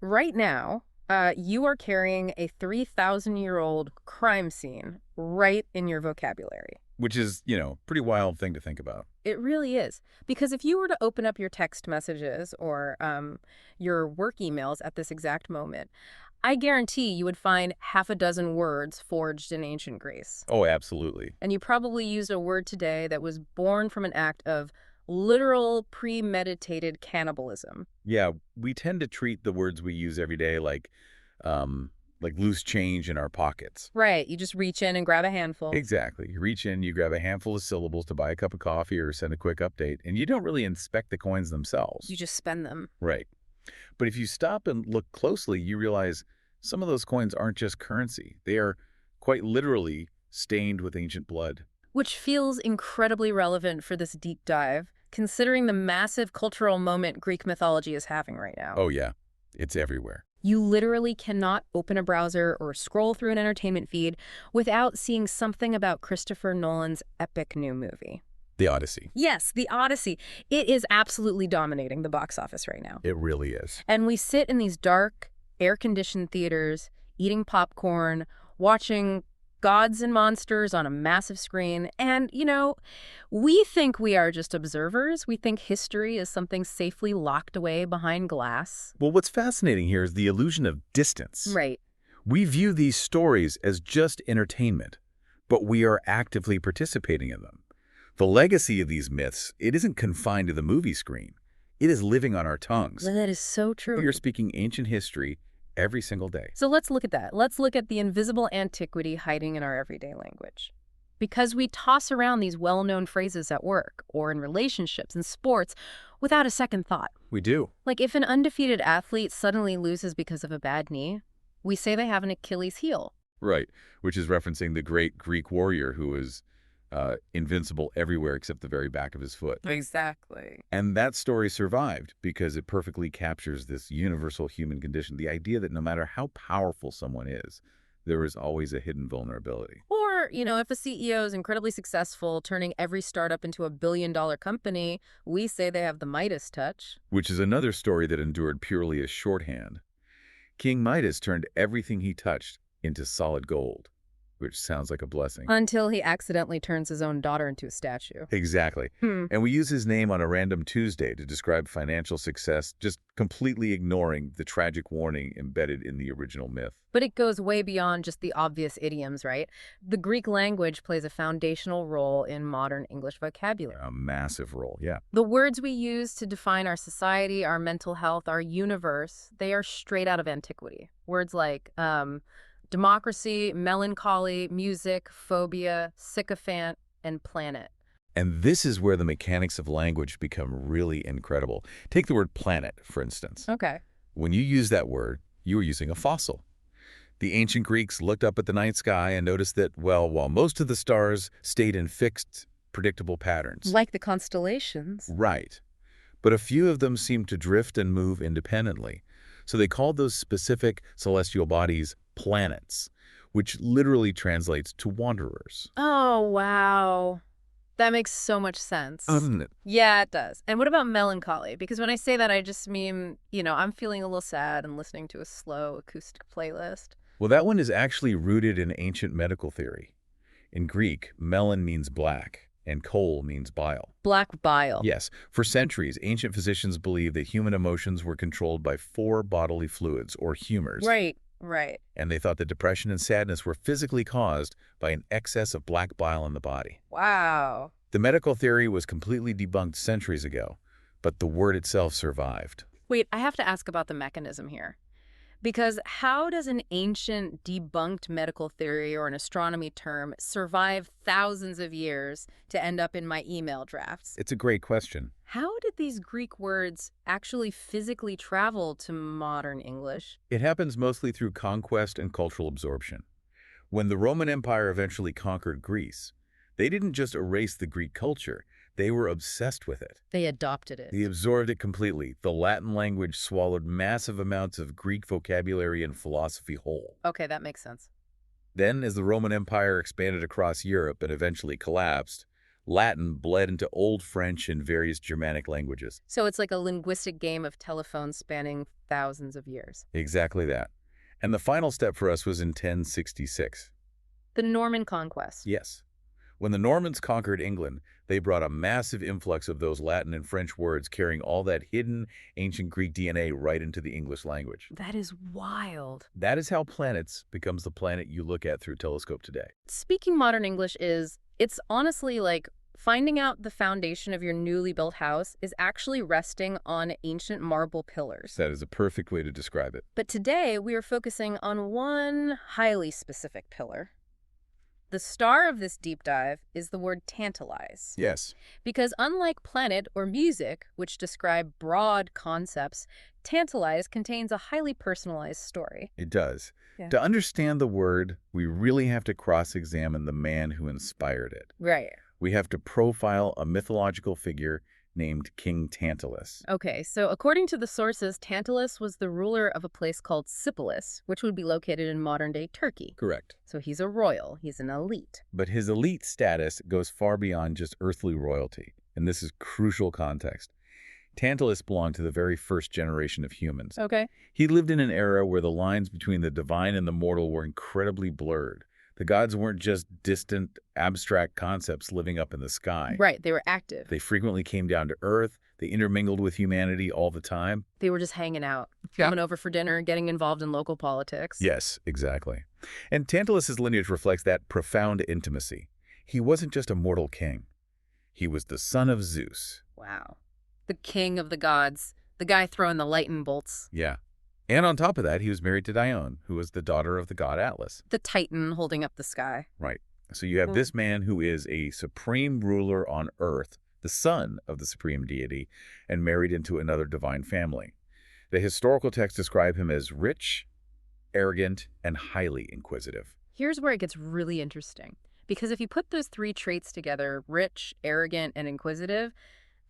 right now, you are carrying a 3,000-year-old crime scene right in your vocabulary. Which is, pretty wild thing to think about. It really is. Because if you were to open up your text messages or your work emails at this exact moment, I guarantee you would find half a dozen words forged in ancient Greece. Oh, absolutely. And you probably used a word today that was born from an act of literal premeditated cannibalism. Yeah, we tend to treat the words we use every day like loose change in our pockets. Right. You just reach in and grab a handful. Exactly. You reach in, you grab a handful of syllables to buy a cup of coffee or send a quick update, and you don't really inspect the coins themselves. You just spend them. Right. But if you stop and look closely, you realize some of those coins aren't just currency. They are quite literally stained with ancient blood. Which feels incredibly relevant for this deep dive, considering the massive cultural moment Greek mythology is having right now. Oh, yeah. It's everywhere. You literally cannot open a browser or scroll through an entertainment feed without seeing something about Christopher Nolan's epic new movie. The Odyssey. Yes, The Odyssey. It is absolutely dominating the box office right now. It really is. And we sit in these dark, air-conditioned theaters, eating popcorn, watching gods and monsters on a massive screen. And, we think we are just observers. We think history is something safely locked away behind glass. Well, what's fascinating here is the illusion of distance. Right. We view these stories as just entertainment, but we are actively participating in them. The legacy of these myths, it isn't confined to the movie screen. It is living on our tongues. That is so true. We are speaking ancient history every single day. So let's look at that. Let's look at the invisible antiquity hiding in our everyday language. Because we toss around these well-known phrases at work or in relationships and sports without a second thought. We do. Like if an undefeated athlete suddenly loses because of a bad knee, we say they have an Achilles heel. Right, which is referencing the great Greek warrior who was invincible everywhere except the very back of his foot. Exactly. And that story survived because it perfectly captures this universal human condition, the idea that no matter how powerful someone is, there is always a hidden vulnerability. Or, if a CEO is incredibly successful, turning every startup into a billion-dollar company, we say they have the Midas touch. Which is another story that endured purely as shorthand. King Midas turned everything he touched into solid gold, which sounds like a blessing. Until he accidentally turns his own daughter into a statue. Exactly. And we use his name on a random Tuesday to describe financial success, just completely ignoring the tragic warning embedded in the original myth. But it goes way beyond just the obvious idioms, right? The Greek language plays a foundational role in modern English vocabulary. A massive role, yeah. The words we use to define our society, our mental health, our universe, they are straight out of antiquity. Words like democracy, melancholy, music, phobia, sycophant, and planet. And this is where the mechanics of language become really incredible. Take the word planet, for instance. Okay. When you use that word, you are using a fossil. The ancient Greeks looked up at the night sky and noticed that, while most of the stars stayed in fixed, predictable patterns. Like the constellations. Right. But a few of them seemed to drift and move independently. So they called those specific celestial bodies planets, which literally translates to wanderers. Oh, wow. That makes so much sense. Doesn't it? Yeah, it does. And what about melancholy? Because when I say that, I just mean, I'm feeling a little sad and listening to a slow acoustic playlist. Well, that one is actually rooted in ancient medical theory. In Greek, melon means black, and chol means bile. Black bile. Yes. For centuries, ancient physicians believed that human emotions were controlled by 4 bodily fluids, or humors. Right. And they thought that depression and sadness were physically caused by an excess of black bile in the body. Wow. The medical theory was completely debunked centuries ago, but the word itself survived. Wait, I have to ask about the mechanism here. Because how does an ancient debunked medical theory or an astronomy term survive thousands of years to end up in my email drafts? It's a great question. How did these Greek words actually physically travel to modern English? It happens mostly through conquest and cultural absorption. When the Roman Empire eventually conquered Greece, they didn't just erase the Greek culture. They were obsessed with it. They adopted it. They absorbed it completely. The Latin language swallowed massive amounts of Greek vocabulary and philosophy whole. Okay, that makes sense. Then, as the Roman Empire expanded across Europe and eventually collapsed, Latin bled into Old French and various Germanic languages. So it's like a linguistic game of telephone spanning thousands of years. Exactly that. And the final step for us was in 1066. The Norman Conquest. Yes. When the Normans conquered England, they brought a massive influx of those Latin and French words carrying all that hidden ancient Greek DNA right into the English language. That is wild. That is how planets becomes the planet you look at through a telescope today. Speaking modern English it's honestly like finding out the foundation of your newly built house is actually resting on ancient marble pillars. That is a perfect way to describe it. But today we are focusing on one highly specific pillar. The star of this deep dive is the word tantalize. Yes. Because unlike planet or music, which describe broad concepts, tantalize contains a highly personalized story. It does. Yeah. To understand the word, we really have to cross-examine the man who inspired it. Right. We have to profile a mythological figure named King Tantalus. Okay, so according to the sources, Tantalus was the ruler of a place called Sipylus, which would be located in modern-day Turkey. Correct. So he's a royal, he's an elite. But his elite status goes far beyond just earthly royalty, and this is crucial context. Tantalus belonged to the very first generation of humans. Okay. He lived in an era where the lines between the divine and the mortal were incredibly blurred. The gods weren't just distant, abstract concepts living up in the sky. Right, they were active. They frequently came down to earth. They intermingled with humanity all the time. They were just hanging out, coming over for dinner, getting involved in local politics. Yes, exactly. And Tantalus's lineage reflects that profound intimacy. He wasn't just a mortal king. He was the son of Zeus. Wow. The king of the gods, the guy throwing the lightning bolts. Yeah. And on top of that, he was married to Dione, who was the daughter of the god Atlas. The titan holding up the sky. Right. So you have this man who is a supreme ruler on earth, the son of the supreme deity, and married into another divine family. The historical texts describe him as rich, arrogant, and highly inquisitive. Here's where it gets really interesting. Because if you put those three traits together, rich, arrogant, and inquisitive,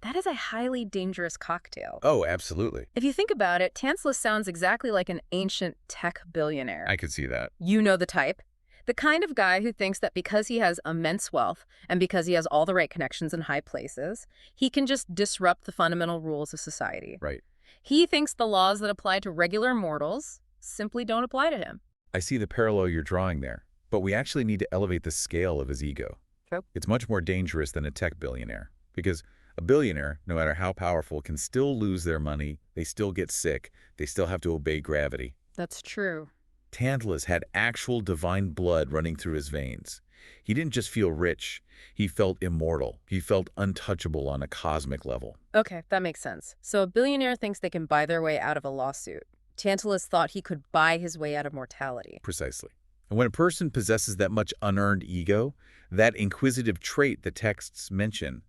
that is a highly dangerous cocktail. Oh, absolutely. If you think about it, Tantalus sounds exactly like an ancient tech billionaire. I could see that. You know the type. The kind of guy who thinks that because he has immense wealth and because he has all the right connections in high places, he can just disrupt the fundamental rules of society. Right. He thinks the laws that apply to regular mortals simply don't apply to him. I see the parallel you're drawing there, but we actually need to elevate the scale of his ego. True. It's much more dangerous than a tech billionaire, because a billionaire, no matter how powerful, can still lose their money, they still get sick, they still have to obey gravity. That's true. Tantalus had actual divine blood running through his veins. He didn't just feel rich, he felt immortal. He felt untouchable on a cosmic level. Okay, that makes sense. So a billionaire thinks they can buy their way out of a lawsuit. Tantalus thought he could buy his way out of mortality. Precisely. And when a person possesses that much unearned ego, that inquisitive trait the texts mention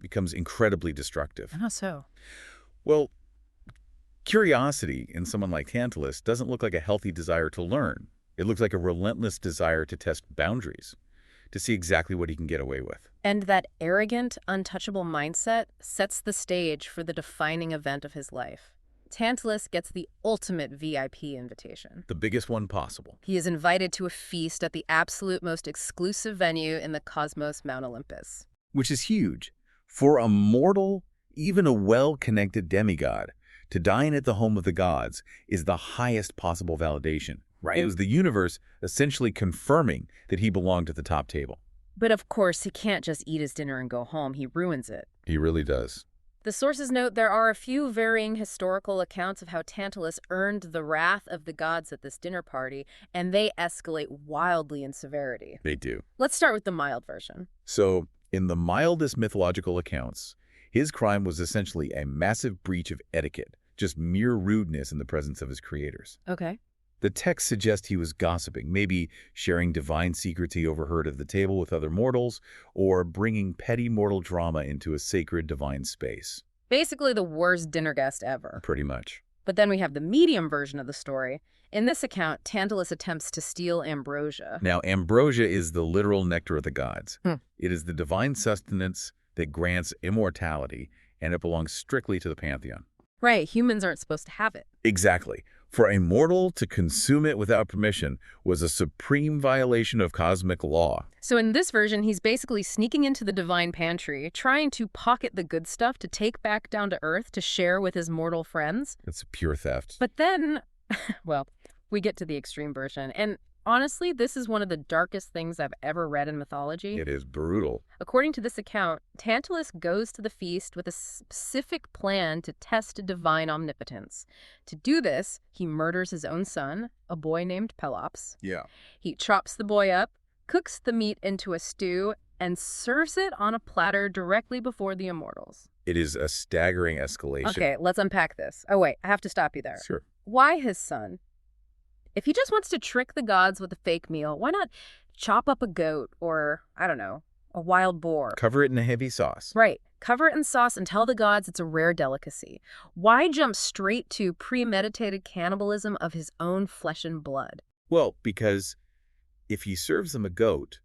becomes incredibly destructive. How so? Well, curiosity in someone like Tantalus doesn't look like a healthy desire to learn. It looks like a relentless desire to test boundaries, to see exactly what he can get away with. And that arrogant, untouchable mindset sets the stage for the defining event of his life. Tantalus gets the ultimate VIP invitation. The biggest one possible. He is invited to a feast at the absolute most exclusive venue in the cosmos, Mount Olympus. Which is huge. For a mortal, even a well-connected demigod, to dine at the home of the gods is the highest possible validation. Right. It was the universe essentially confirming that he belonged at the top table. But of course, he can't just eat his dinner and go home. He ruins it. He really does. The sources note there are a few varying historical accounts of how Tantalus earned the wrath of the gods at this dinner party, and they escalate wildly in severity. They do. Let's start with the mild version. So, in the mildest mythological accounts, his crime was essentially a massive breach of etiquette, just mere rudeness in the presence of his creators. Okay. The text suggests he was gossiping, maybe sharing divine secrets he overheard at the table with other mortals, or bringing petty mortal drama into a sacred divine space. Basically the worst dinner guest ever. Pretty much. But then we have the medium version of the story. In this account, Tantalus attempts to steal ambrosia. Now, ambrosia is the literal nectar of the gods. It is the divine sustenance that grants immortality, and it belongs strictly to the pantheon. Right, humans aren't supposed to have it. Exactly. For a mortal to consume it without permission was a supreme violation of cosmic law. So in this version, he's basically sneaking into the divine pantry, trying to pocket the good stuff to take back down to Earth to share with his mortal friends. It's pure theft. But then, well, we get to the extreme version. And honestly, this is one of the darkest things I've ever read in mythology. It is brutal. According to this account, Tantalus goes to the feast with a specific plan to test divine omnipotence. To do this, he murders his own son, a boy named Pelops. Yeah. He chops the boy up, cooks the meat into a stew, and serves it on a platter directly before the immortals. It is a staggering escalation. Okay, let's unpack this. Oh, wait, I have to stop you there. Sure. Why his son? If he just wants to trick the gods with a fake meal, why not chop up a goat or, I don't know, a wild boar? Cover it in a heavy sauce. Right. Cover it in sauce and tell the gods it's a rare delicacy. Why jump straight to premeditated cannibalism of his own flesh and blood? Well, because if he serves them a goat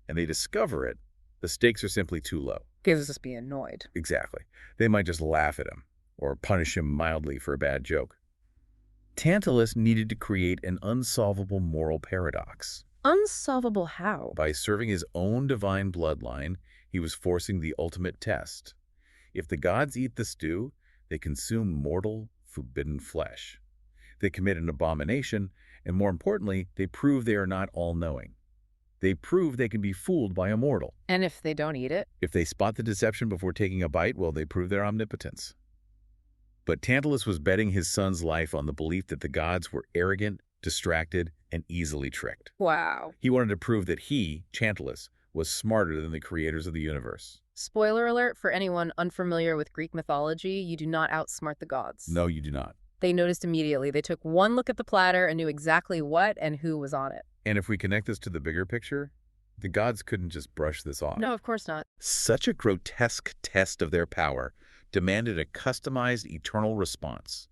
and they discover it, the stakes are simply too low. Gives us be annoyed. Exactly. They might just laugh at him or punish him mildly for a bad joke. Tantalus needed to create an unsolvable moral paradox. Unsolvable how? By serving his own divine bloodline, he was forcing the ultimate test. If the gods eat the stew, they consume mortal, forbidden flesh. They commit an abomination, and more importantly, they prove they are not all-knowing. They prove they can be fooled by a mortal. And if they don't eat it? If they spot the deception before taking a bite, well, they prove their omnipotence. But Tantalus was betting his son's life on the belief that the gods were arrogant, distracted, and easily tricked. Wow. He wanted to prove that he, Tantalus, was smarter than the creators of the universe. Spoiler alert for anyone unfamiliar with Greek mythology, you do not outsmart the gods. No, you do not. They noticed immediately. They took one look at the platter and knew exactly what and who was on it. And if we connect this to the bigger picture, the gods couldn't just brush this off. No, of course not. Such a grotesque test of their power demanded a customized eternal response.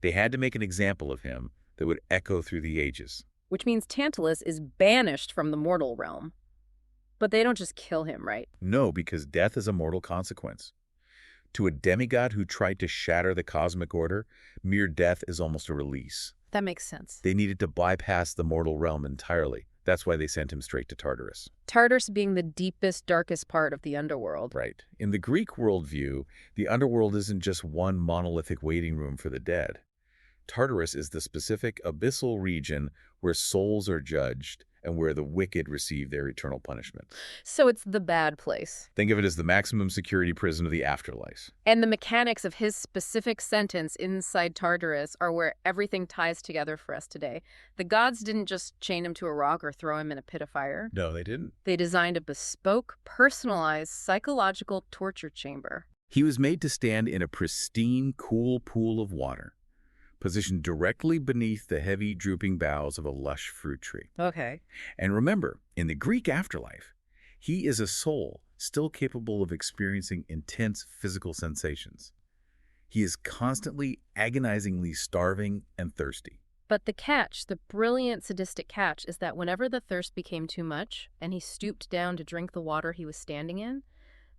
They had to make an example of him that would echo through the ages. Which means Tantalus is banished from the mortal realm. But they don't just kill him, right? No, because death is a mortal consequence. To a demigod who tried to shatter the cosmic order, mere death is almost a release. That makes sense. They needed to bypass the mortal realm entirely. That's why they sent him straight to Tartarus. Tartarus being the deepest, darkest part of the underworld. Right. In the Greek worldview, the underworld isn't just one monolithic waiting room for the dead. Tartarus is the specific abyssal region where souls are judged and where the wicked receive their eternal punishment. So it's the bad place. Think of it as the maximum security prison of the afterlife. And the mechanics of his specific sentence inside Tartarus are where everything ties together for us today. The gods didn't just chain him to a rock or throw him in a pit of fire. No, they didn't. They designed a bespoke, personalized, psychological torture chamber. He was made to stand in a pristine, cool pool of water, positioned directly beneath the heavy, drooping boughs of a lush fruit tree. Okay. And remember, in the Greek afterlife, he is a soul still capable of experiencing intense physical sensations. He is constantly, agonizingly starving and thirsty. But the catch, the brilliant sadistic catch, is that whenever the thirst became too much and he stooped down to drink the water he was standing in,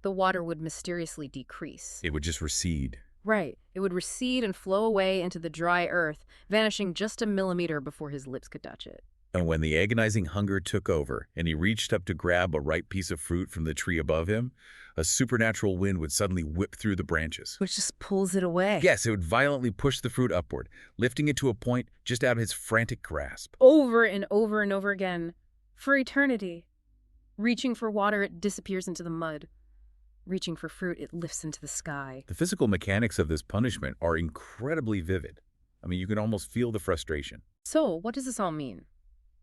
the water would mysteriously decrease. It would just recede. Right. It would recede and flow away into the dry earth, vanishing just a millimeter before his lips could touch it. And when the agonizing hunger took over and he reached up to grab a ripe piece of fruit from the tree above him, a supernatural wind would suddenly whip through the branches. Which just pulls it away. Yes, it would violently push the fruit upward, lifting it to a point just out of his frantic grasp. Over and over and over again. For eternity. Reaching for water, it disappears into the mud. Reaching for fruit, it lifts into the sky. The physical mechanics of this punishment are incredibly vivid. I mean, you can almost feel the frustration. So, what does this all mean?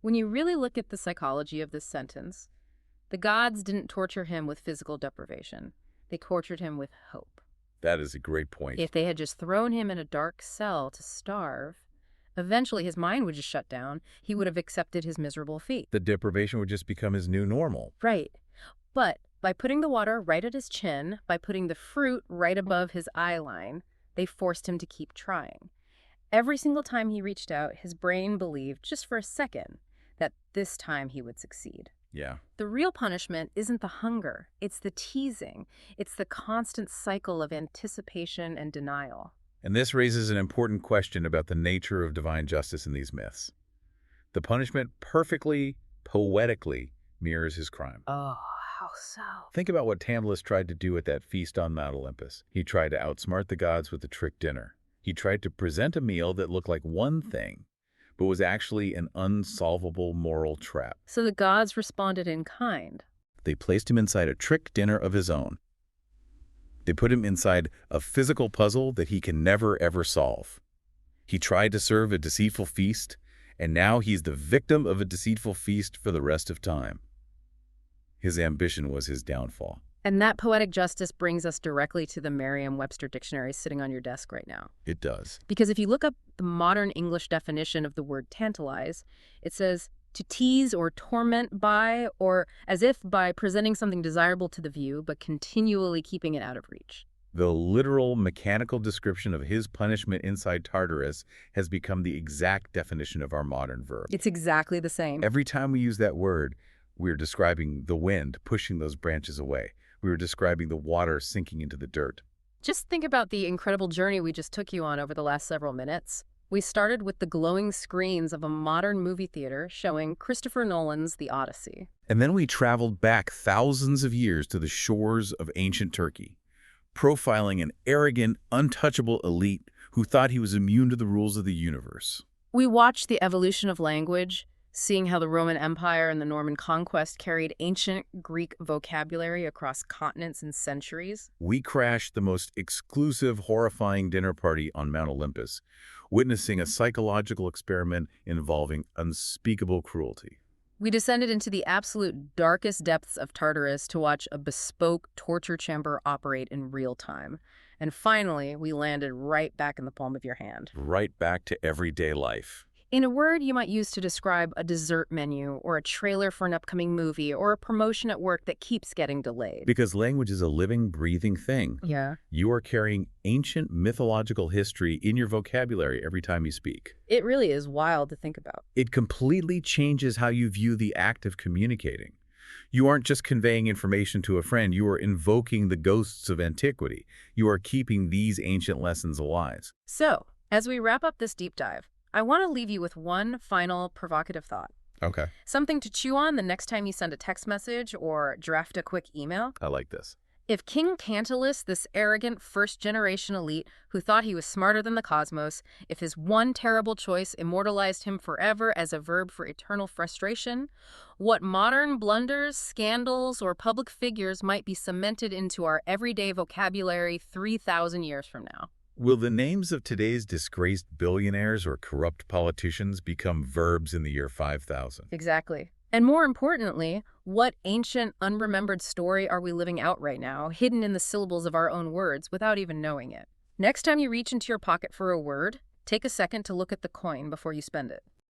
When you really look at the psychology of this sentence, the gods didn't torture him with physical deprivation. They tortured him with hope. That is a great point. If they had just thrown him in a dark cell to starve, eventually his mind would just shut down. He would have accepted his miserable fate. The deprivation would just become his new normal. Right. But by putting the water right at his chin, by putting the fruit right above his eye line, they forced him to keep trying. Every single time he reached out, his brain believed, just for a second, that this time he would succeed. Yeah. The real punishment isn't the hunger, it's the teasing. It's the constant cycle of anticipation and denial. And this raises an important question about the nature of divine justice in these myths. The punishment perfectly, poetically mirrors his crime. Oh, how so? Think about what Tantallus tried to do at that feast on Mount Olympus. He tried to outsmart the gods with a trick dinner. He tried to present a meal that looked like one thing, but was actually an unsolvable moral trap. So the gods responded in kind. They placed him inside a trick dinner of his own. They put him inside a physical puzzle that he can never, ever solve. He tried to serve a deceitful feast, and now he's the victim of a deceitful feast for the rest of time. His ambition was his downfall. And that poetic justice brings us directly to the Merriam-Webster dictionary sitting on your desk right now. It does. Because if you look up the modern English definition of the word tantalize, it says to tease or torment by, or as if by presenting something desirable to the view, but continually keeping it out of reach. The literal mechanical description of his punishment inside Tartarus has become the exact definition of our modern verb. It's exactly the same. Every time we use that word, we're describing the wind pushing those branches away. We were describing the water sinking into the dirt. Just think about the incredible journey we just took you on over the last several minutes. We started with the glowing screens of a modern movie theater showing Kристофера Nolan's The Odyssey. And then we traveled back thousands of years to the shores of ancient Turkey, profiling an arrogant, untouchable elite who thought he was immune to the rules of the universe. We watched the evolution of language, seeing how the Roman Empire and the Norman conquest carried ancient Greek vocabulary across continents and centuries. We crashed the most exclusive, horrifying dinner party on Mount Olympus, witnessing a psychological experiment involving unspeakable cruelty. We descended into the absolute darkest depths of Tartarus to watch a bespoke torture chamber operate in real time. And finally, we landed right back in the palm of your hand. Right back to everyday life. In a word you might use to describe a dessert menu or a trailer for an upcoming movie or a promotion at work that keeps getting delayed. Because language is a living, breathing thing. Yeah. You are carrying ancient mythological history in your vocabulary every time you speak. It really is wild to think about. It completely changes how you view the act of communicating. You aren't just conveying information to a friend, you are invoking the ghosts of antiquity. You are keeping these ancient lessons alive. So, as we wrap up this deep dive, I want to leave you with one final provocative thought. Okay. Something to chew on the next time you send a text message or draft a quick email. I like this. If King Tantalus, this arrogant first-generation elite who thought he was smarter than the cosmos, if his one terrible choice immortalized him forever as a verb for eternal frustration, what modern blunders, scandals, or public figures might be cemented into our everyday vocabulary 3,000 years from now? Will the names of today's disgraced billionaires or corrupt politicians become verbs in the year 5000? Exactly. And more importantly, what ancient, unremembered story are we living out right now, hidden in the syllables of our own words without even knowing it? Next time you reach into your pocket for a word, take a second to look at the coin before you spend it.